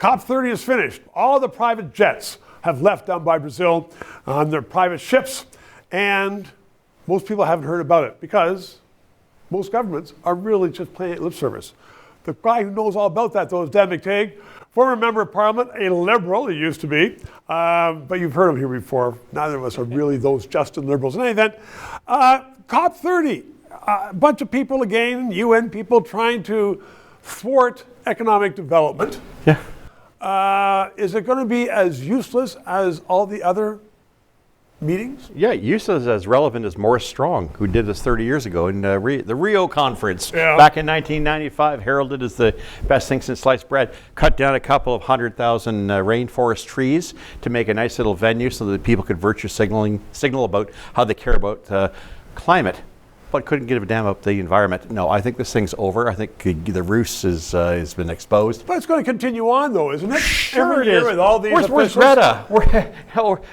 COP30 is finished. All the private jets have left down by Brazil on their private ships, and most people haven't heard about it because most governments are really just playing lip service. The guy who knows all about that, though, is Dan McTeague, former member of Parliament, a Liberal, he used to be, but you've heard him here before. Neither of us are really those Justin Liberals. In any event, COP30, a bunch of people again, UN people trying to thwart economic development. Yeah. Is it going to be as useless as all the other meetings? Yeah, useless as relevant as Morris Strong, who did this 30 years ago in the Rio conference back in 1995, heralded as the best thing since sliced bread. Cut down a couple of 100,000 rainforest trees to make a nice little venue so that people could virtue signal about how they care about climate, but couldn't give a damn about the environment. No, I think this thing's over. I think the roost has been exposed. But it's going to continue on, though, isn't it? Sure, Every year with all these Where's Greta?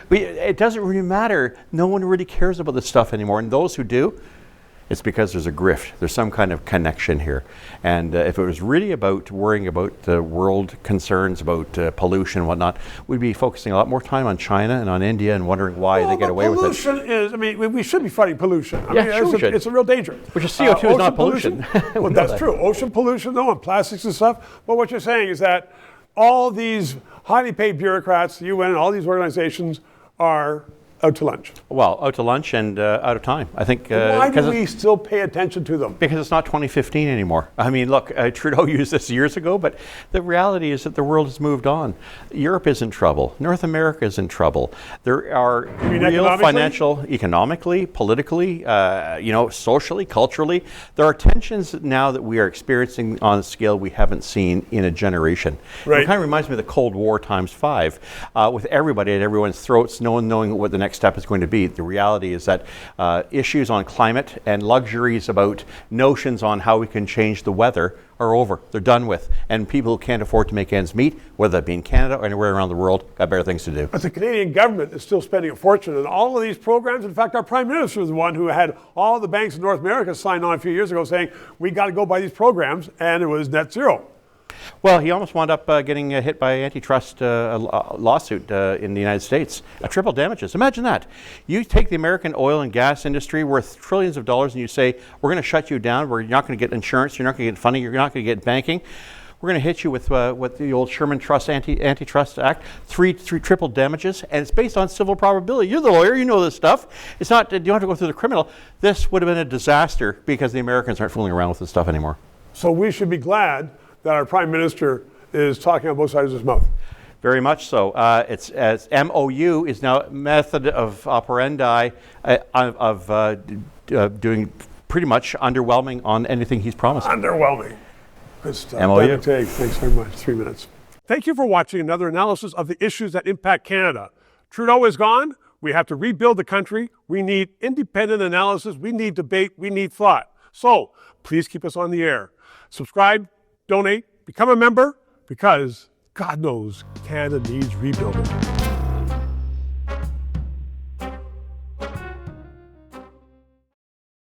It doesn't really matter. No one really cares about this stuff anymore. And those who do, it's because there's a grift. There's some kind of connection here. And if it was really about worrying about world concerns, about pollution and whatnot, we'd be focusing a lot more time on China and on India and wondering why they get away with it. Pollution is, I mean, we should be fighting pollution. I mean, sure we should. It's a real danger. Which is CO2 is not pollution. Well, that's true. Ocean pollution, though, and plastics and stuff. But what you're saying is that all these highly paid bureaucrats, the UN, all these organizations are out to lunch. Well, out to lunch and out of time. I think. Why do we still pay attention to them? Because it's not 2015 anymore. I mean, look, Trudeau used this years ago, but the reality is that the world has moved on. Europe is in trouble. North America is in trouble. There are real financial, economically, politically, socially, culturally. There are tensions now that we are experiencing on a scale we haven't seen in a generation. Right. It kind of reminds me of the Cold War times 5, with everybody at everyone's throats, no one knowing what the next step is going to be. The reality is that issues on climate and luxuries about notions on how we can change the weather are over. They're done with. And people who can't afford to make ends meet, whether that be in Canada or anywhere around the world, got better things to do. But the Canadian government is still spending a fortune on all of these programs. In fact, our Prime Minister is the one who had all the banks in North America sign on a few years ago saying, we got to go by these programs, and it was net zero. Well, he almost wound up getting hit by an antitrust lawsuit in the United States. Triple damages. Imagine that. You take the American oil and gas industry worth trillions of dollars and you say, we're going to shut you down. You're not going to get insurance. You're not going to get funding. You're not going to get banking. We're going to hit you with the old Sherman Trust Antitrust Act, three triple damages, and it's based on civil probability. You're the lawyer. You know this stuff. It's not. You don't have to go through the criminal. This would have been a disaster because the Americans aren't fooling around with this stuff anymore. So we should be glad that our Prime Minister is talking on both sides of his mouth. Very much so. It's as MOU is now method of operandi of doing pretty much underwhelming on anything he's promised. Underwhelming. Good stuff. MOU. Dan McTeague, thanks very much. 3 minutes. Thank you for watching another analysis of the issues that impact Canada. Trudeau is gone. We have to rebuild the country. We need independent analysis. We need debate. We need thought. So please keep us on the air. Subscribe, donate, become a member, because God knows Canada needs rebuilding.